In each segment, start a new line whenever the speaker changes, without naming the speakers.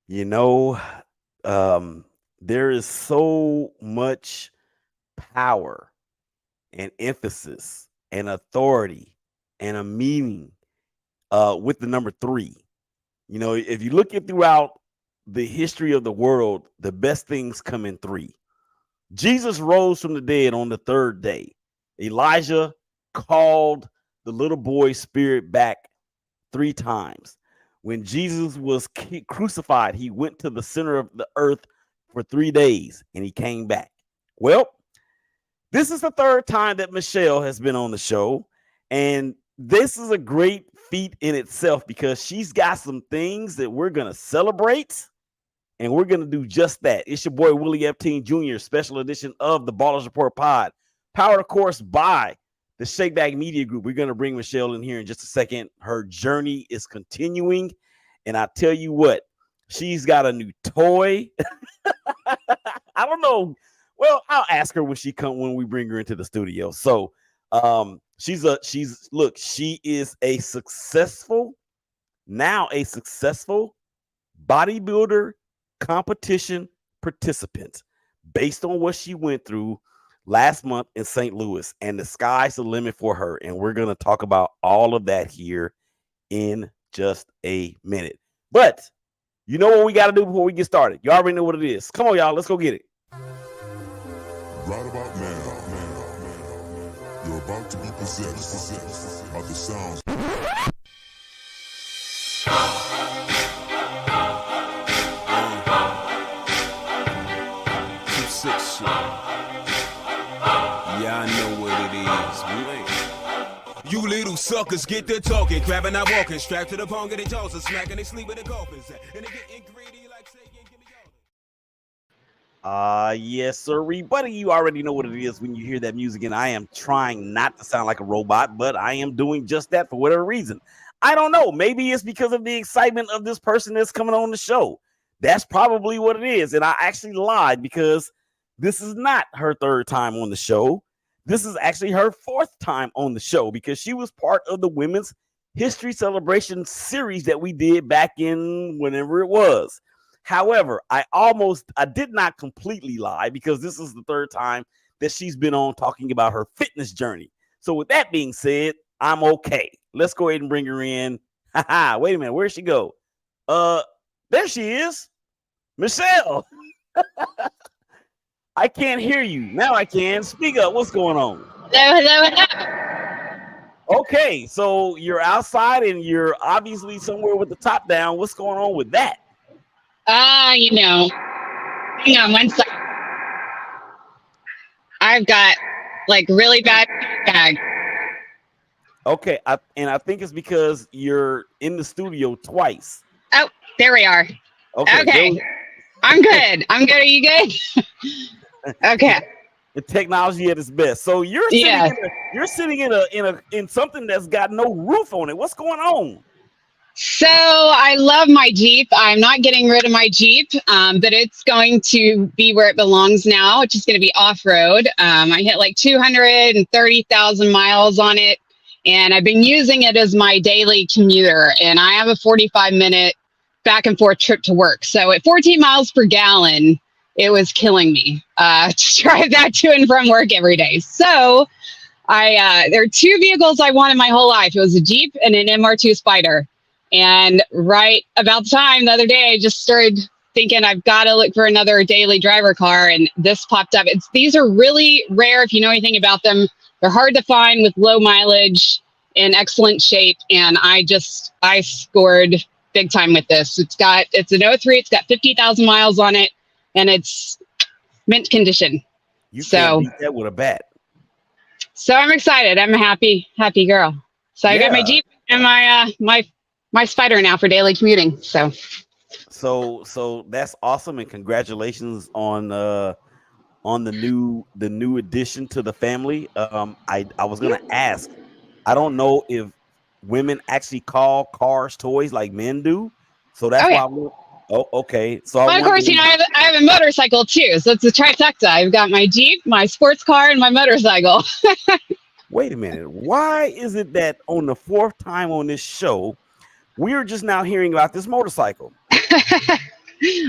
You know, um, there is so much power and emphasis and authority and a meaning with the number three. You know, if you look at throughout the history of the world, the best things come in three. Jesus rose from the dead on the third day. Elijah called the little boy's spirit back three times. When Jesus was crucified, he went to the center of the earth for 3 days and he came back. Well, this is the third time that Michelle has been on the show. And this is a great feat in itself because she's got some things that we're going to celebrate. And we're going to do just that. It's your boy, Willie Epstein Jr., special edition of the Ballers Report Pod, powered, of course, by the Shakeback Media Group. We're going to bring Michelle in here in just a second. Her journey is continuing. And I tell you what, she's got a new toy. I don't know. Well, I'll ask her when we bring her into the studio. So she is a successful bodybuilder competition participant based on what she went through last month in St. Louis, and the sky's the limit for her. And we're going to talk about all of that here in just a minute. But you know what we got to do before we get started? You already know what it is. Come on, y'all. Let's go get it.
Right about now, you're about to be possessed by the sounds.
Yeah, I know what it is. You little suckers get to talking, grabbing, not walking, strapped to the pong of their jaws and smacking, they sleep with the coffins. And they getting greedy like saying, give me all.
Yes, sir, buddy. You already know what it is when you hear that music, and I am trying not to sound like a robot, but I am doing just that for whatever reason. I don't know. Maybe it's because of the excitement of this person that's coming on the show. That's probably what it is. And I actually lied because this is not her third time on the show. This is actually her fourth time on the show because she was part of the Women's History Celebration series that we did back in whenever it was. However, I did not completely lie because this is the third time that she's been on talking about her fitness journey. So with that being said, I'm okay. Let's go ahead and bring her in. Wait a minute, where'd she go? There she is. Michelle. I can't hear you. Now I can. Speak up. What's going on?
Hello.
Okay, so you're outside and you're obviously somewhere with the top down. What's going on with that?
Hang on one second. I've got like really bad bag.
Okay, I think it's because you're in the studio twice.
Oh, there we are. Okay. I'm good. I'm good. Are you good? Okay.
The technology at its best. So you're sitting in something that's got no roof on it. What's going on?
So I love my Jeep. I'm not getting rid of my Jeep, but it's going to be where it belongs now, which is going to be off-road. I hit like 230,000 miles on it, and I've been using it as my daily commuter. And I have a 45-minute back and forth trip to work. So at 14 miles per gallon, it was killing me to drive that to and from work every day. So there are two vehicles I wanted my whole life. It was a Jeep and an MR2 Spider. And right about the time the other day, I just started thinking I've got to look for another daily driver car. And this popped up. These are really rare if you know anything about them. They're hard to find with low mileage in excellent shape. And I scored big time with this. It's an 03. It's got 50,000 miles on it, and it's mint condition.
You can't beat that with a bat.
So I'm excited. I'm a happy girl. So I got my Jeep and my Spider now for daily commuting.
So that's awesome, and congratulations on the new addition to the family. I was gonna ask. I don't know if women actually call cars toys like men do. So that's why. Okay. So
of course, I have a motorcycle too. So it's a trifecta. I've got my Jeep, my sports car, and my motorcycle.
Wait a minute. Why is it that on the fourth time on this show, we're just now hearing about this motorcycle?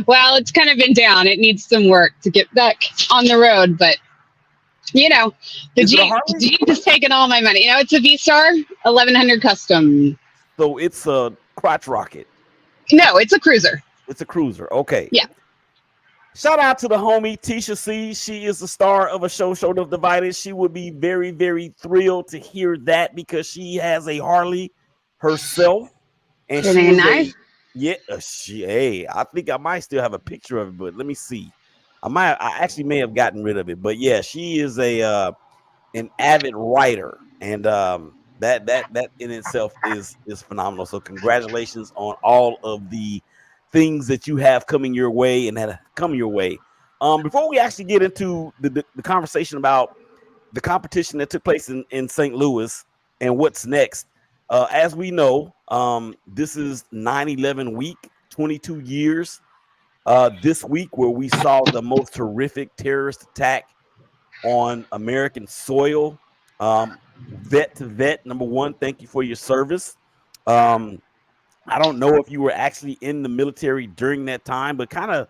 Well, it's kind of been down. It needs some work to get back on the road, but you know, the
Is it a
Jeep,
Harley?
Jeep is taking all my money. You know, it's a V-Star 1100 custom.
So it's a crotch rocket.
No, it's a cruiser.
It's a cruiser. Okay.
Yeah.
Shout out to the homie Tisha C. She is the star of a show, Shoulder of Divided. She would be very, very thrilled to hear that because she has a Harley herself. And
Isn't
she
it
was
nice?
I think I might still have a picture of it, but let me see. I actually may have gotten rid of it, but yeah, she is an avid writer, and that in itself is phenomenal. So congratulations on all of the things that you have coming your way and that have come your way. Before we actually get into the conversation about the competition that took place in St. Louis and what's next, as we know, this is 9/11 week, 22 years this week, where we saw the most horrific terrorist attack on American soil. Vet to vet, number one, thank you for your service. I don't know if you were actually in the military during that time, but kind of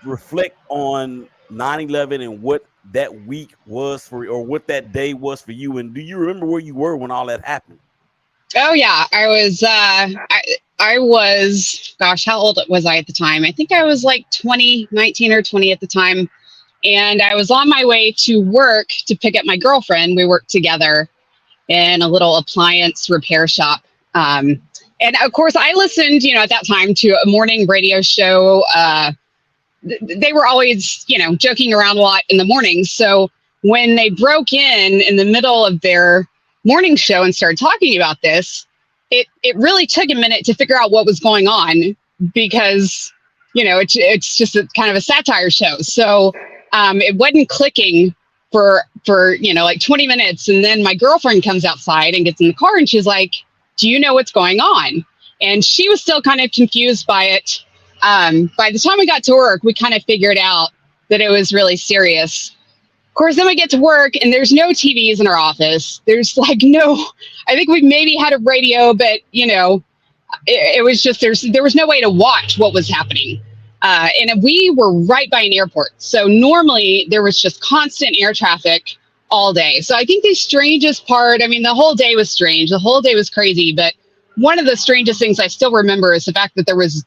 reflect on 9/11 and what that week was for, or what that day was for you. And do you remember where you were when all that happened?
Oh yeah, I was. I was. Gosh, how old was I at the time? I think I was like 19 or 20 at the time, and I was on my way to work to pick up my girlfriend. We worked together in a little appliance repair shop. And of course, I listened, at that time to a morning radio show. They were always, joking around a lot in the mornings. So when they broke in the middle of their morning show and started talking about this, it really took a minute to figure out what was going on because, it's just kind of a satire show. So it wasn't clicking for like 20 minutes. And then my girlfriend comes outside and gets in the car and she's like, do you know what's going on? And she was still kind of confused by it. By the time we got to work, we kind of figured out that it was really serious. Of course, then we get to work and there's no TVs in our office. There's I think we maybe had a radio, but it was just, there was no way to watch what was happening. And we were right by an airport. So normally there was just constant air traffic all day. So I think the strangest part, the whole day was strange. The whole day was crazy. But one of the strangest things I still remember is the fact that there was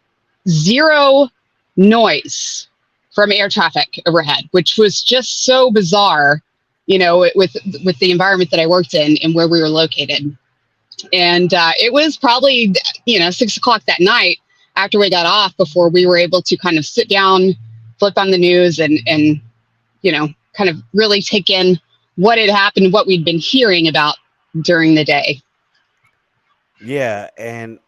zero noise from air traffic overhead, which was just so bizarre, with the environment that I worked in and where we were located. And it was probably, 6 o'clock that night after we got off before we were able to kind of sit down, flip on the news and kind of really take in what had happened, what we'd been hearing about during the day.
Yeah. And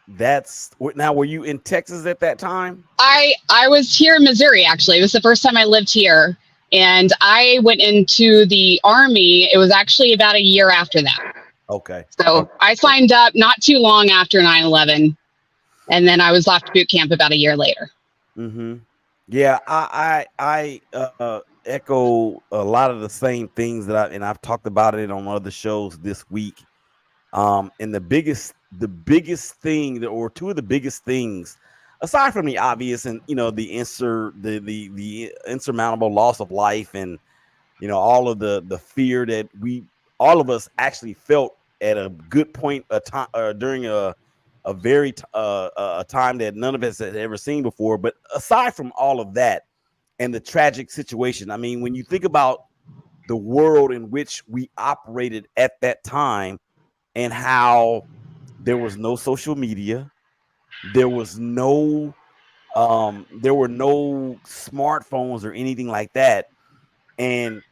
that's now, were you in Texas at that time?
I was here in Missouri, actually. It was the first time I lived here. And I went into the Army. It was actually about a year after that.
Okay.
So I signed up not too long after 9/11. And then I was off to boot camp about a year later.
Mm-hmm. Yeah, I echo a lot of the same things that I've talked about it on other shows this week. And the biggest thing, or two of the biggest things, aside from the obvious and the insurmountable loss of life and all of the fear that all of us actually felt at a good point during a time that none of us had ever seen before. But aside from all of that and the tragic situation, when you think about the world in which we operated at that time and how there was no social media, there were no smartphones or anything like that, and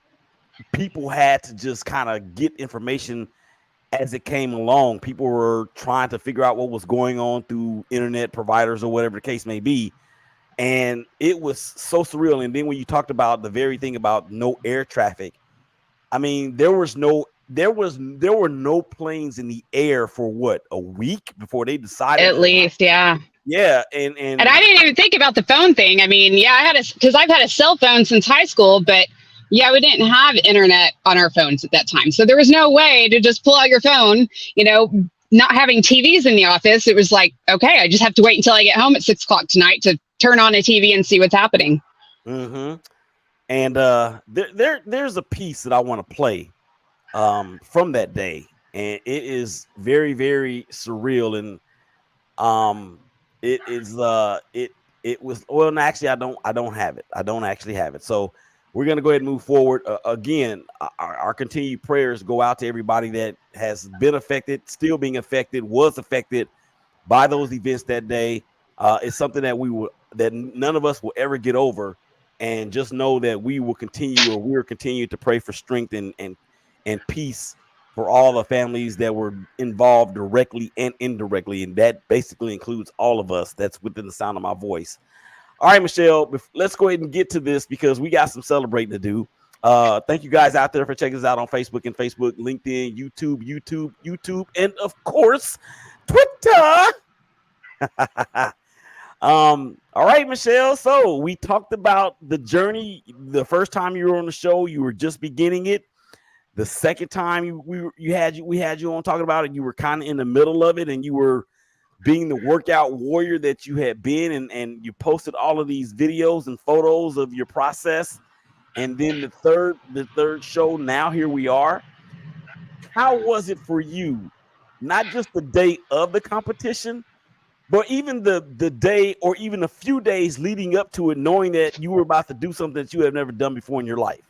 people had to just kind of get information as it came along. People were trying to figure out what was going on through internet providers or whatever the case may be. And it was so surreal. And then when you talked about the very thing about no air traffic, there were no planes in the air for what, a week before they decided?
At least, yeah.
Yeah. And
I didn't even think about the phone thing. Because I've had a cell phone since high school, but yeah, we didn't have internet on our phones at that time. So there was no way to just pull out your phone, not having TVs in the office, it was like, okay, I just have to wait until I get home at 6 o'clock tonight to turn on a TV and see what's happening.
Mm-hmm. And there's a piece that I want to play from that day, and it is very, very surreal. And it is it was, well, no, actually I don't have it. I don't actually have it. So we're going to go ahead and move forward. Again, our continued prayers go out to everybody that has been affected, still being affected, was affected by those events that day. It's something that none of us will ever get over. And just know that we're continuing to pray for strength and peace for all the families that were involved directly and indirectly. And that basically includes all of us that's within the sound of my voice. All right, Michelle, let's go ahead and get to this because we got some celebrating to do. Thank you guys out there for checking us out on Facebook, LinkedIn, YouTube, and of course, Twitter. All right, Michelle. So we talked about the journey. The first time you were on the show, you were just beginning it. The second time we had you on talking about it, you were kind of in the middle of it, and you were being the workout warrior that you had been, and you posted all of these videos and photos of your process. And then the third show, now here we are. How was it for you? Not just the day of the competition, but even the day or even a few days leading up to it, knowing that you were about to do something that you have never done before in your life.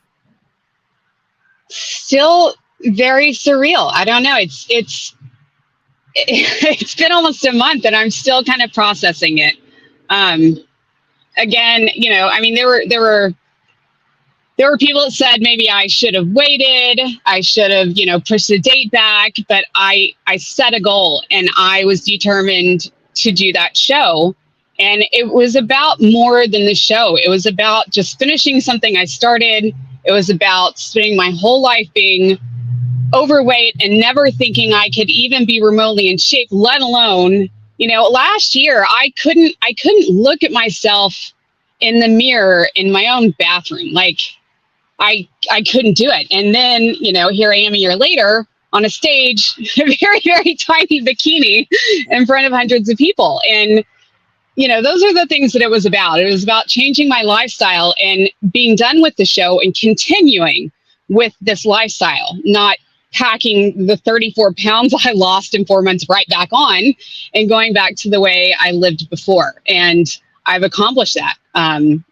Still very surreal. I don't know. It's been almost a month and I'm still kind of processing it. Again, I mean, there were people that said maybe I should have waited. I should have, pushed the date back, but I set a goal and I was determined to do that show. And it was about more than the show. It was about just finishing something I started. It was about spending my whole life being overweight and never thinking I could even be remotely in shape, let alone, last year I couldn't look at myself in the mirror in my own bathroom. Like I couldn't do it. And then, here I am a year later on a stage, a very, very tiny bikini in front of hundreds of people. And, those are the things that it was about. It was about changing my lifestyle and being done with the show and continuing with this lifestyle, not packing the 34 pounds I lost in 4 months right back on and going back to the way I lived before. And I've accomplished that. The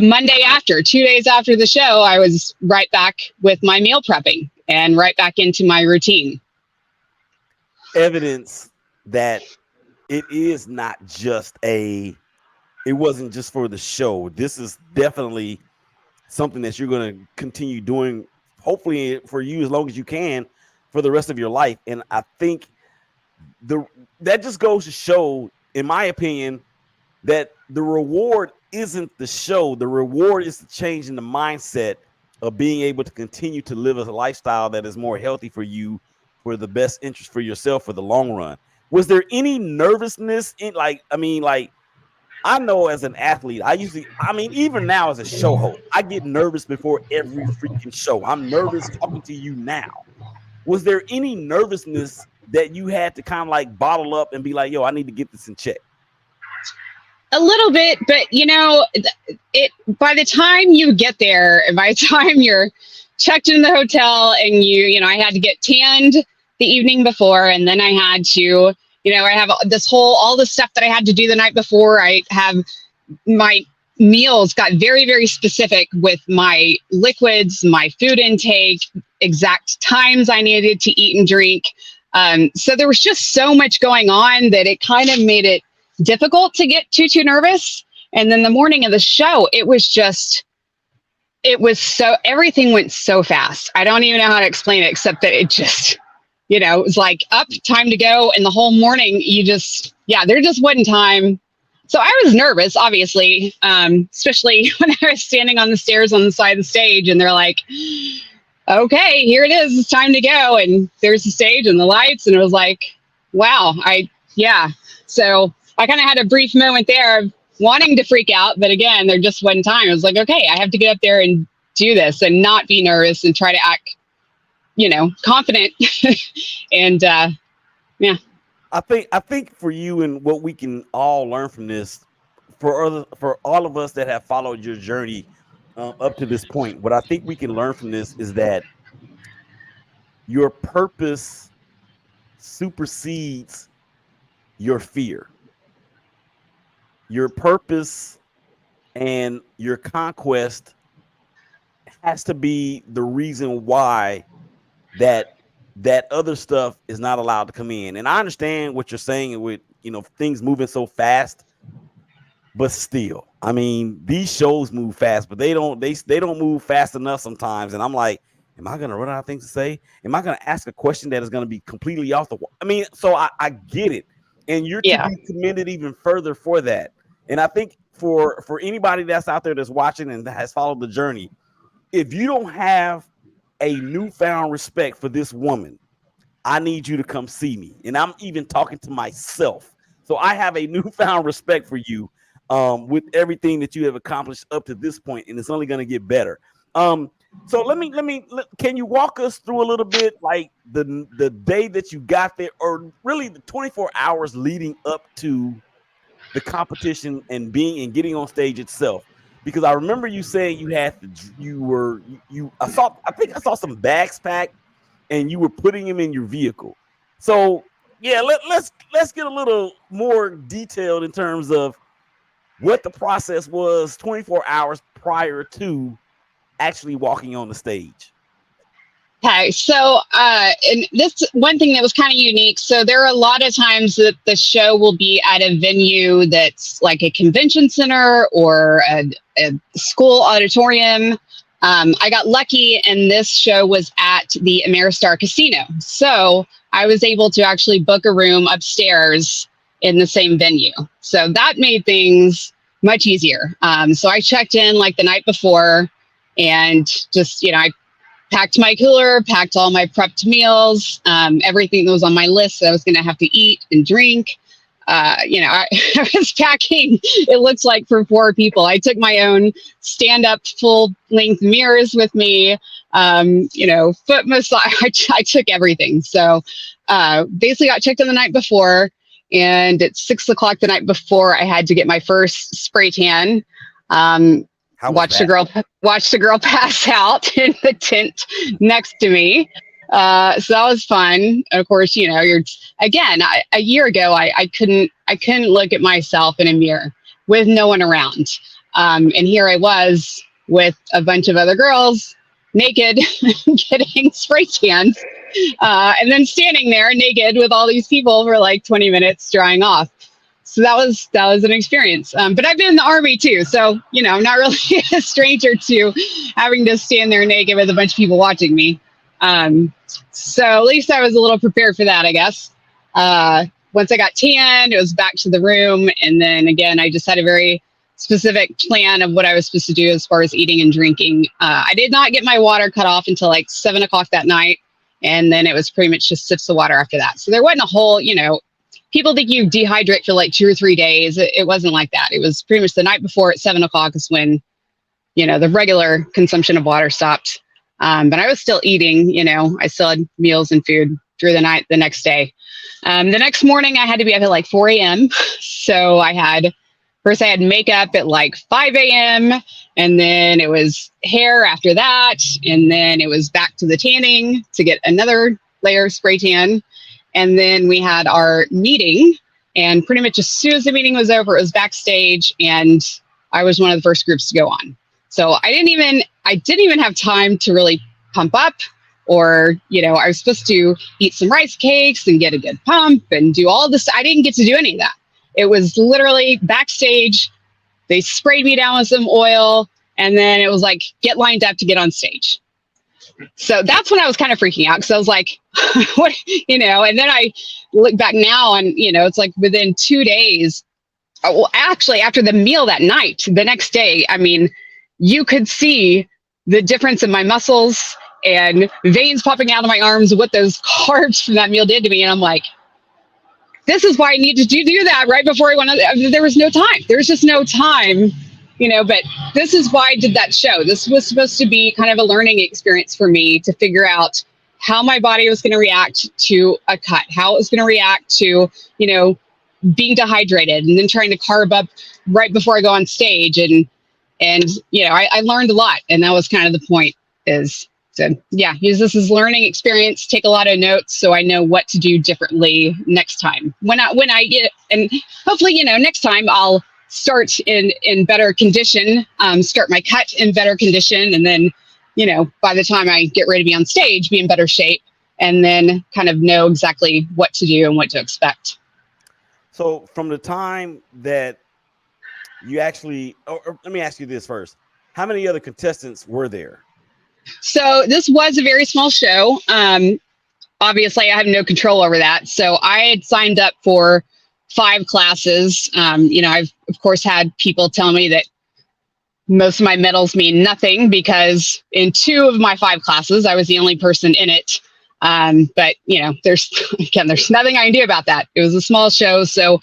Monday after, 2 days after the show, I was right back with my meal prepping and right back into my routine.
Evidence that it is not just it wasn't just for the show. This is definitely something that you're going to continue doing, hopefully for you as long as you can for the rest of your life. And I think that just goes to show, in my opinion, that the reward isn't the show. The reward is the change in the mindset of being able to continue to live a lifestyle that is more healthy for you, for the best interest for yourself for the long run. Was there any nervousness I know as an athlete, even now as a show host, I get nervous before every freaking show. I'm nervous talking to you now. Was there any nervousness that you had to kind of like bottle up and be like, yo, I need to get this in check?
A little bit, but by the time you get there, and by the time you're checked in the hotel and I had to get tanned the evening before, and then I had to, I have all the stuff that I had to do the night before. I have my meals got very, very specific with my liquids, my food intake, exact times I needed to eat and drink. So there was just so much going on that it kind of made it difficult to get too nervous. And then the morning of the show, everything went so fast. I don't even know how to explain it, except that it just, it was like up, time to go. And the whole morning there just wasn't time. So I was nervous, obviously, especially when I was standing on the stairs on the side of the stage and they're like, okay, here it is. It's time to go. And there's the stage and the lights. And it was like, wow. So I kind of had a brief moment there of wanting to freak out. But again, there just wasn't time. It was like, okay, I have to get up there and do this and not be nervous and try to act confident. And yeah.
I think for you and what we can all learn from this, for all of us that have followed your journey up to this point, what I think we can learn from this is that your purpose supersedes your fear. Your purpose and your conquest has to be the reason why that other stuff is not allowed to come in. And I understand what you're saying with, things moving so fast, but still, I mean, these shows move fast, but they don't move fast enough sometimes. And I'm like, am I going to run out of things to say? Am I going to ask a question that is going to be completely off the wall? I mean, so I get it. And you're to be commended even further for that. And I think for anybody that's out there that's watching and has followed the journey, if you don't have a newfound respect for this woman, I need you to come see me. And I'm even talking to myself. So I have a newfound respect for you with everything that you have accomplished up to this point, and it's only going to get better. So can you walk us through a little bit, like the day that you got there, or really the 24 hours leading up to the competition and getting on stage itself? Because I remember you saying I think I saw some bags packed and you were putting them in your vehicle. So yeah, let's get a little more detailed in terms of what the process was 24 hours prior to actually walking on the stage.
Okay, so and this one thing that was kind of unique. So there are a lot of times that the show will be at a venue that's like a convention center or a school auditorium. I got lucky, and this show was at the Ameristar Casino. So I was able to actually book a room upstairs in the same venue. So that made things much easier. So I checked in like the night before, and just, I packed my cooler, packed all my prepped meals, everything that was on my list that I was going to have to eat and drink. I was packing, it looks like, for 4 people. I took my own stand-up full-length mirrors with me, foot massage. I took everything. So basically got checked in the night before, and at 6 o'clock the night before, I had to get my first spray tan. Watched a girl pass out in the tent next to me. So that was fun. Of course, a year ago, I couldn't look at myself in a mirror with no one around. And here I was with a bunch of other girls naked, getting spray tans, and then standing there naked with all these people for like 20 minutes drying off. So that was an experience. But I've been in the Army too. So, I'm not really a stranger to having to stand there naked with a bunch of people watching me. So at least I was a little prepared for that, I guess. Once I got tanned, it was back to the room. And then again, I just had a very specific plan of what I was supposed to do as far as eating and drinking. I did not get my water cut off until like 7 o'clock that night. And then it was pretty much just sips of water after that. So there wasn't a whole, people think you dehydrate for like 2 or 3 days. It wasn't like that. It was pretty much the night before at 7 o'clock is when, the regular consumption of water stopped. But I was still eating, I still had meals and food through the night the next day. The next morning I had to be up at like 4 a.m. So I had makeup at like 5 a.m. and then it was hair after that. And then it was back to the tanning to get another layer of spray tan. And then we had our meeting, and pretty much as soon as the meeting was over, it was backstage, and I was one of the first groups to go on. So I didn't even have time to really pump up, or, I was supposed to eat some rice cakes and get a good pump and do all this. I didn't get to do any of that. It was literally backstage. They sprayed me down with some oil, and then it was like, get lined up to get on stage. So that's when I was kind of freaking out, because I was like, what, and then I look back now and, it's like within 2 days, well, actually after the meal that night, the next day, I mean, you could see the difference in my muscles and veins popping out of my arms, what those carbs from that meal did to me. And I'm like, this is why I needed to do that right before I went on. There was no time. There was just no time, but this is why I did that show. This was supposed to be kind of a learning experience for me to figure out, how my body was going to react to a cut, how it was going to react to, being dehydrated and then trying to carb up right before I go on stage. And I learned a lot, and that was kind of the point use this as learning experience, take a lot of notes so I know what to do differently next time when I get, and hopefully, next time I'll start in better condition, start my cut in better condition. And then, by the time I get ready to be on stage, be in better shape, and then kind of know exactly what to do and what to expect.
So from the time that you actually, or let me ask you this first. How many other contestants were there?
So this was a very small show. Obviously, I have no control over that. So I had signed up for 5 classes. I've, of course, had people tell me that most of my medals mean nothing because in 2 of my 5 classes, I was the only person in it. But there's nothing I can do about that. It was a small show. So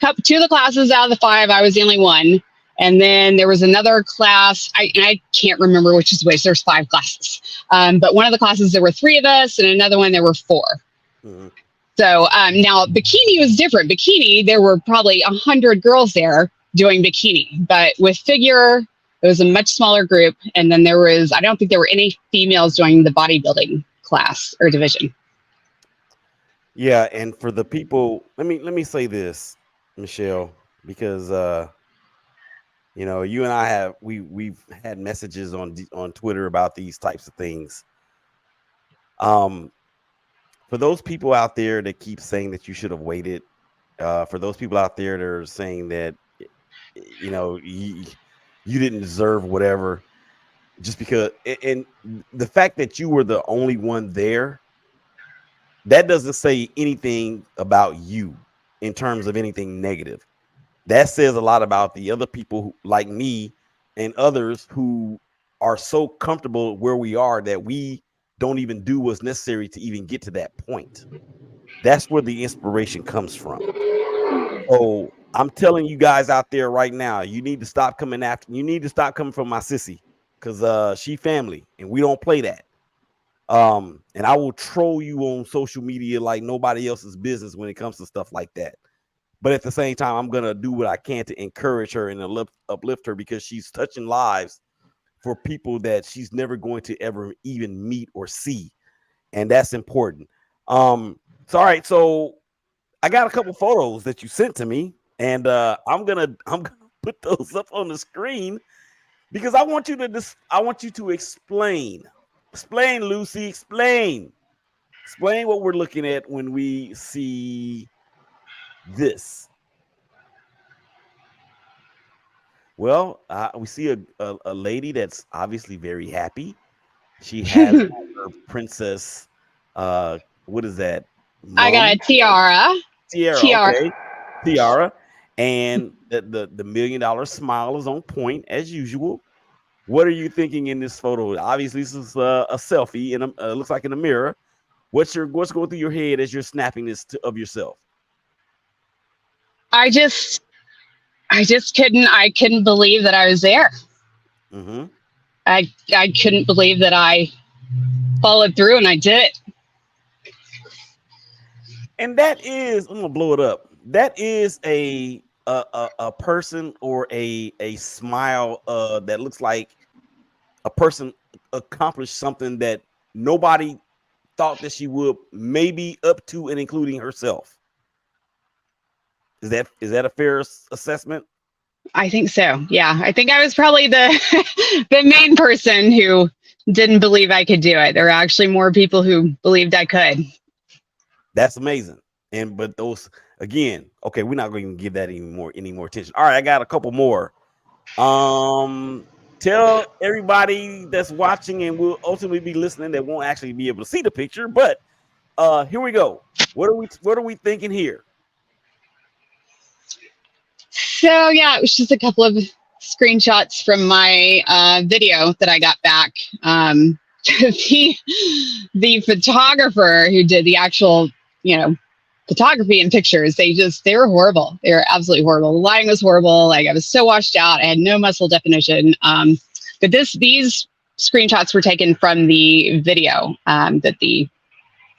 2 of the classes out of the 5, I was the only one. And then there was another class. I can't remember which is which. There's 5 classes. But one of the classes, there were 3 of us, and another one, there were 4. Mm-hmm. So now bikini was different. Bikini, there were probably 100 girls there doing bikini. But with figure, it was a much smaller group. And then I don't think there were any females doing the bodybuilding class or division.
Yeah, and for the people, let me say this, Michelle, because you and I we've had messages on Twitter about these types of things. For those people out there that keep saying that you should have waited, for those people out there that are saying that you didn't deserve whatever, just because, and the fact that you were the only one there, that doesn't say anything about you in terms of anything negative. That says a lot about the other people who, like me and others, who are so comfortable where we are that we don't even do what's necessary to even get to that point. That's where the inspiration comes from. So I'm telling you guys out there right now, you need to stop coming from my sissy, because she family and we don't play that. And I will troll you on social media like nobody else's business when it comes to stuff like that. But at the same time, I'm going to do what I can to encourage her and uplift her, because she's touching lives for people that she's never going to ever even meet or see. And that's important. All right. So I got a couple photos that you sent to me, and I'm going to put those up on the screen because I want you to explain, Lucy, explain what we're looking at when we see this. Well, we see a lady that's obviously very happy. She has her princess. What is that?
I got a tiara.
Okay. Tiara, and the $1 million smile is on point as usual. What are you thinking in this photo? Obviously, this is a selfie, and it looks like in a mirror. What's going through your head as you're snapping this of yourself?
I just couldn't believe that I was there. Mm-hmm. I couldn't believe that I followed through and I did it.
And that is, I'm gonna blow it up. That is a person or a smile that looks like a person accomplished something that nobody thought that she would, maybe up to and including herself. Is that a fair assessment?
I think so. Yeah. I think I was probably the main person who didn't believe I could do it. There were actually more people who believed I could.
That's amazing. But those, again, okay, we're not going to give that any more attention. All right, I got a couple more. Tell everybody that's watching and will ultimately be listening that won't actually be able to see the picture, but here we go. What are we thinking here?
So yeah, it was just a couple of screenshots from my video that I got back. The photographer who did the actual, photography and pictures, they were horrible. They were absolutely horrible. The lighting was horrible. Like, I was so washed out. I had no muscle definition. But these screenshots were taken from the video that the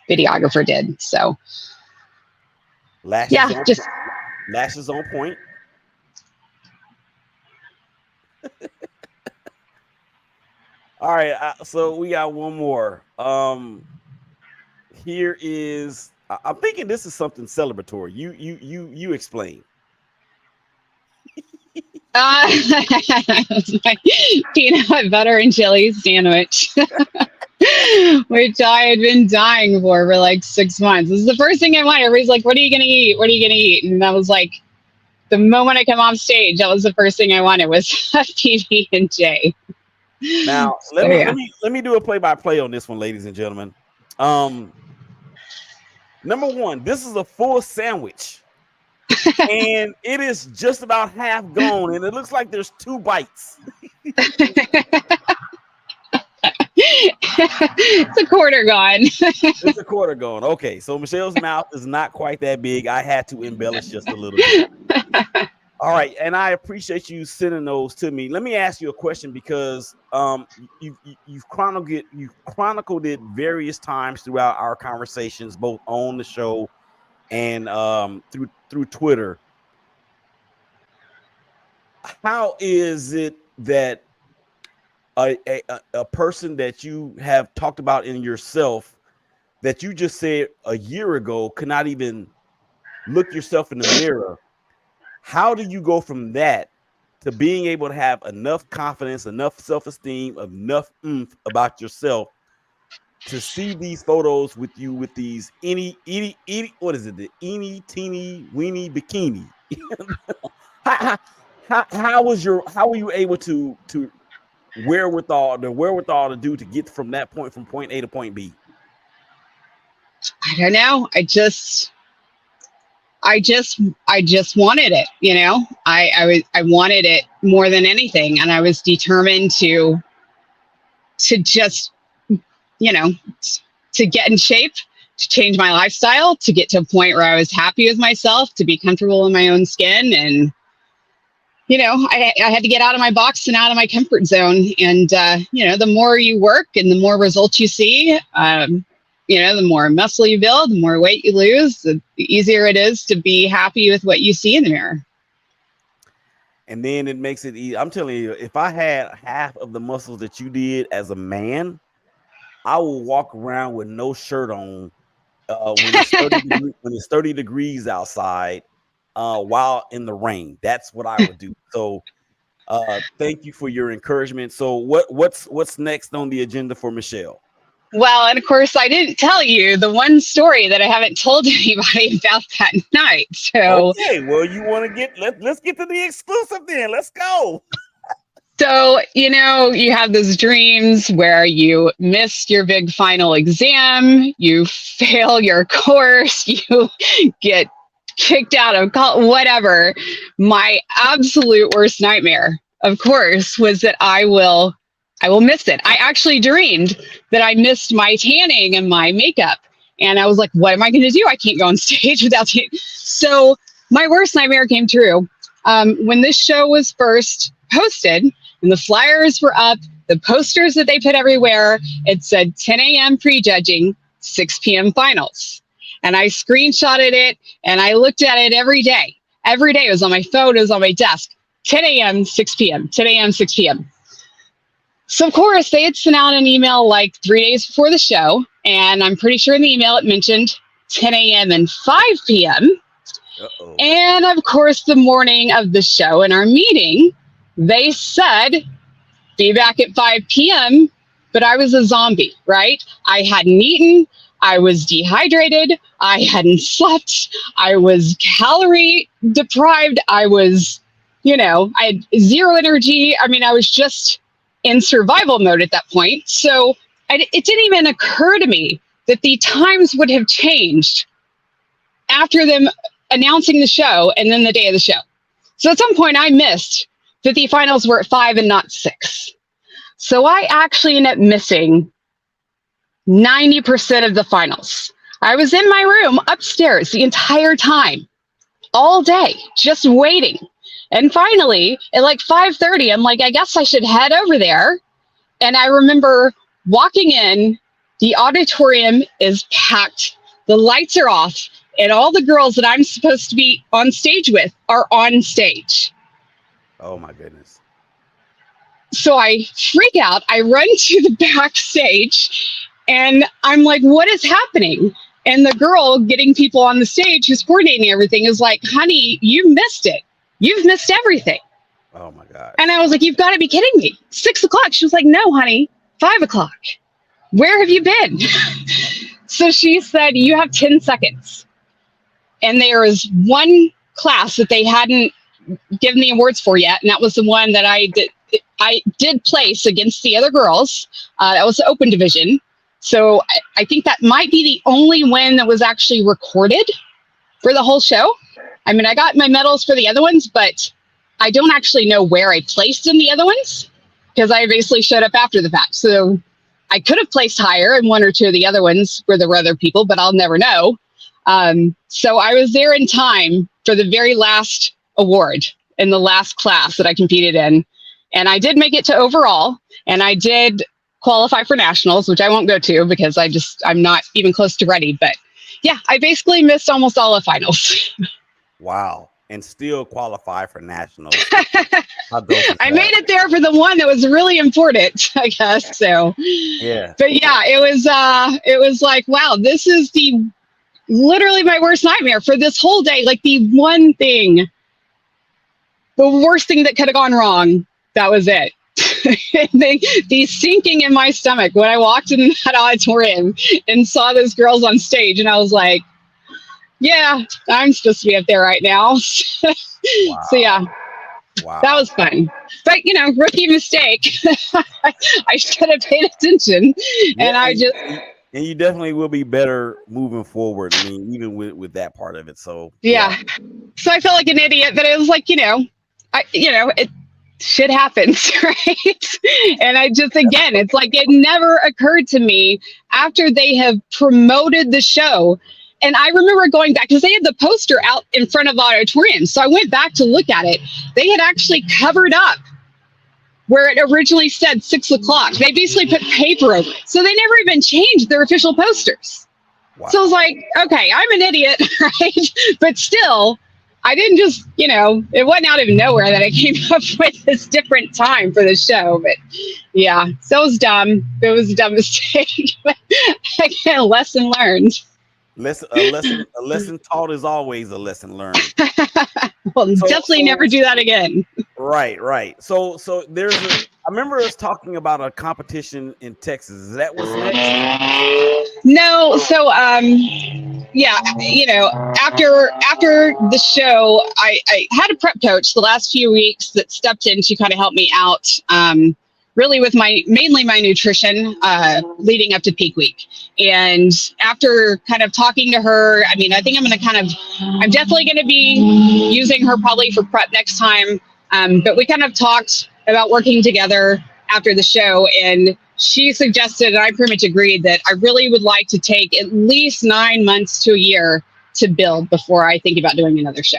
videographer did. So
Lashes
yeah,
on,
just
lashes on point. All right, so we got one more. Here is. I'm thinking this is something celebratory. You explain.
my peanut butter and jelly sandwich, which I had been dying for like 6 months. This is the first thing I wanted. Everybody's like, "What are you gonna eat? What are you gonna eat?" And I was like, the moment I come off stage, that was the first thing I wanted was a PB and J.
Now let me do a play-by-play on this one, ladies and gentlemen. Number one, this is a full sandwich. And it is just about half gone, and it looks like there's 2 bites.
It's a quarter gone.
It's a quarter gone. Okay, so Michelle's mouth is not quite that big. I had to embellish just a little bit. All right, and I appreciate you sending those to me. Let me ask you a question, because you've chronicled it various times throughout our conversations, both on the show and through Twitter. How is it that a person that you have talked about in yourself, that you just said a year ago could not even look yourself in the mirror, how do you go from that to being able to have enough confidence, enough self-esteem, enough oomph about yourself to see these photos with you with these what is it, the eeny teeny weeny bikini? how were you able to the wherewithal to do to get from that point, from point A to point B?
I don't know. I just wanted it, you know. I wanted it more than anything, and I was determined to just, you know, to get in shape, to change my lifestyle, to get to a point where I was happy with myself, to be comfortable in my own skin. And, you know, I had to get out of my box and out of my comfort zone. And, you know, the more you work and the more results you see, you know, the more muscle you build, the more weight you lose, the easier it is to be happy with what you see in the mirror.
And then it makes it easy. I'm telling you, if I had half of the muscles that you did as a man, I will walk around with no shirt on when it's 30 degrees outside while in the rain. That's what I would do. So thank you for your encouragement. So what's next on the agenda for Michelle?
Well, and of course, I didn't tell you the one story that I haven't told anybody about that night. So,
okay, well, you want to let's get to the exclusive then. Let's go.
So, you know, you have those dreams where you missed your big final exam, you fail your course, you get kicked out of college, whatever. My absolute worst nightmare, of course, was that I will miss it. I actually dreamed that I missed my tanning and my makeup. And I was like, what am I going to do? I can't go on stage without tanning. So my worst nightmare came true. When this show was first posted and the flyers were up, the posters that they put everywhere, it said 10 a.m. prejudging, 6 p.m. finals. And I screenshotted it and I looked at it every day. Every day it was on my phone, it was on my desk. 10 a.m., 6 p.m., 10 a.m., 6 p.m. So, of course, they had sent out an email like 3 days before the show. And I'm pretty sure in the email it mentioned 10 a.m. and 5 p.m. Uh-oh. And, of course, the morning of the show in our meeting, they said, be back at 5 p.m., but I was a zombie, right? I hadn't eaten. I was dehydrated. I hadn't slept. I was calorie deprived. I was, you know, I had zero energy. I mean, I was just in survival mode at that point. So it didn't even occur to me that the times would have changed after them announcing the show and then the day of the show. So at some point I missed that the finals were at 5 and not 6. So I actually ended up missing 90% of the finals. I was in my room upstairs the entire time, all day, just waiting. And finally, at like 5:30, I'm like, I guess I should head over there. And I remember walking in The auditorium is packed. The lights are off, and all the girls that I'm supposed to be on stage with are on stage.
Oh my goodness.
So I freak out. I run to the backstage, and I'm like, what is happening? And the girl getting people on the stage who's coordinating everything is like, honey, you missed it. You've missed everything.
Oh my God.
And I was like, you've got to be kidding me. 6 o'clock. She was like, no, honey, 5 o'clock. Where have you been? So she said, you have 10 seconds. And there was one class that they hadn't given the awards for yet. And that was the one that I did place against the other girls. That was the open division. So I think that might be the only win that was actually recorded for the whole show. I mean, I got my medals for the other ones, but I don't actually know where I placed in the other ones because I basically showed up after the fact. So I could have placed higher in one or two of the other ones where there were other people, but I'll never know. So I was there in time for the very last award in the last class that I competed in. And I did make it to overall, and I did qualify for nationals, which I won't go to because I'm not even close to ready. But yeah, I basically missed almost all the finals.
Wow. And still qualify for nationals.
I made it there for the one that was really important, I guess. So
yeah.
But yeah, it was like, wow, this is literally my worst nightmare for this whole day. Like the worst thing that could have gone wrong, that was it. the sinking in my stomach when I walked in that auditorium and saw those girls on stage, and I was like, yeah, I'm supposed to be up there right now. Wow. So yeah, wow. That was fun. But rookie mistake. I should have paid attention.
Yeah,
and
and you definitely will be better moving forward. I mean, even with that part of it. So
yeah. So I felt like an idiot, but it was like, shit happens, right? And I just, again, it's like it never occurred to me after they have promoted the show. And I remember going back because they had the poster out in front of the auditorium. So I went back to look at it. They had actually covered up where it originally said 6 o'clock. They basically put paper over it. So they never even changed their official posters. Wow. So I was like, okay, I'm an idiot, right? But still, I didn't just, it wasn't out of nowhere that I came up with this different time for the show. But yeah, so it was dumb. It was a dumb mistake. But again, lesson learned.
A lesson taught is always a lesson learned.
Well, definitely never do that again.
Right. So I remember us talking about a competition in Texas. Is that what's next?
No. So, yeah, after the show, I had a prep coach the last few weeks that stepped in to kind of help me out. Really with mainly my nutrition leading up to peak week. And after kind of talking to her, I mean, I think I'm definitely going to be using her probably for prep next time. But we kind of talked about working together after the show, and she suggested, and I pretty much agreed, that I really would like to take at least 9 months to a year to build before I think about doing another show.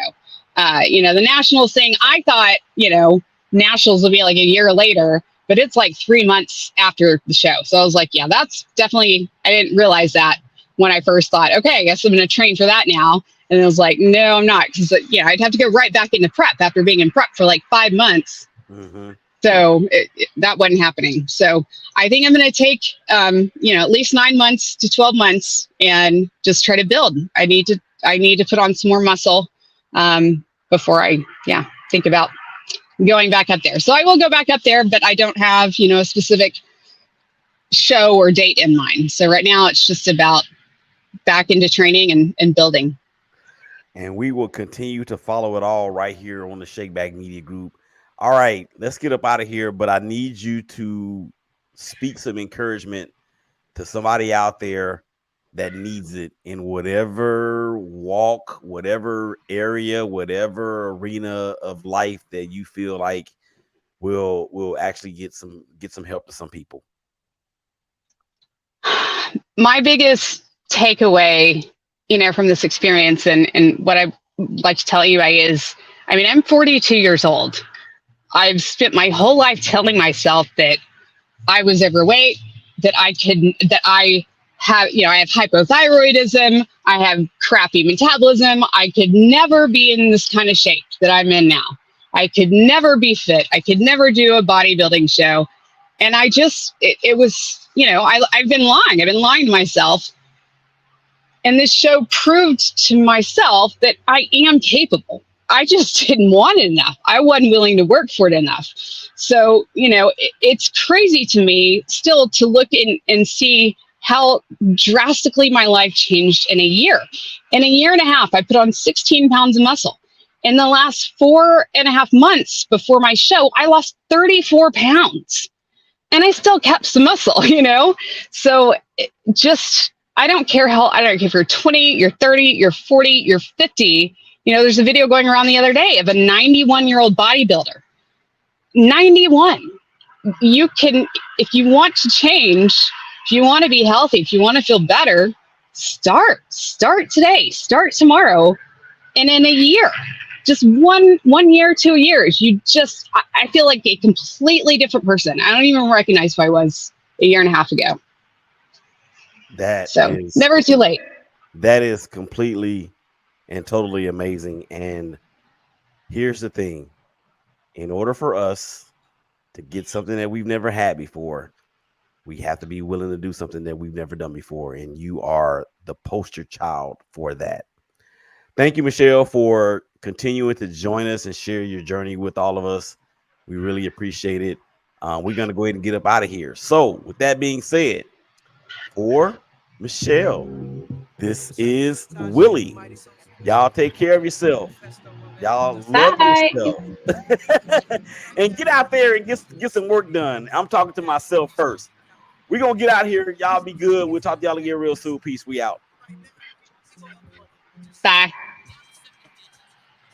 The nationals thing, I thought, nationals will be like a year later, but it's like 3 months after the show. So I was like, yeah, that's definitely, I didn't realize that when I first thought, okay, I guess I'm going to train for that now. And I was like, no, I'm not. Because, I'd have to go right back into prep after being in prep for like 5 months. Mm-hmm. So that wasn't happening. So I think I'm going to take, at least 9 months to 12 months and just try to build. I need to put on some more muscle before I, think about going back up there. So I will go back up there, but I don't have, a specific show or date in mind. So right now it's just about back into training and building.
And we will continue to follow it all right here on the Shakeback Media Group. All right, let's get up out of here, but I need you to speak some encouragement to somebody out there that needs it in whatever walk, whatever area, whatever arena of life that you feel like will actually get some help to some people.
My biggest takeaway, from this experience and what I like to tell you is, I'm 42 years old. I've spent my whole life telling myself that I was overweight, that I I have hypothyroidism. I have crappy metabolism. I could never be in this kind of shape that I'm in now. I could never be fit. I could never do a bodybuilding show. And I just, it was, I've been lying. I've been lying to myself. And this show proved to myself that I am capable. I just didn't want it enough. I wasn't willing to work for it enough. So, it's crazy to me still to look and see how drastically my life changed in a year. In a year and a half, I put on 16 pounds of muscle. In the last 4.5 months before my show, I lost 34 pounds. And I still kept some muscle, So I don't care if you're 20, you're 30, you're 40, you're 50. There's a video going around the other day of a 91-year-old bodybuilder. 91. You can, if you want to change, if you want to be healthy, if you want to feel better, start today, start tomorrow. And in a year, just one year, 2 years, I feel like a completely different person. I don't even recognize who I was a year and a half ago. Never too late.
That is completely and totally amazing. And here's the thing. In order for us to get something that we've never had before, we have to be willing to do something that we've never done before. And you are the poster child for that. Thank you, Michelle, for continuing to join us and share your journey with all of us. We really appreciate it. We're going to go ahead and get up out of here. So with that being said, for Michelle, this is Willie. Y'all take care of yourself. Y'all love yourself. And get out there and get some work done. I'm talking to myself first. We're going to get out here. Y'all be good. We'll talk to y'all again real soon. Peace. We out.
Bye.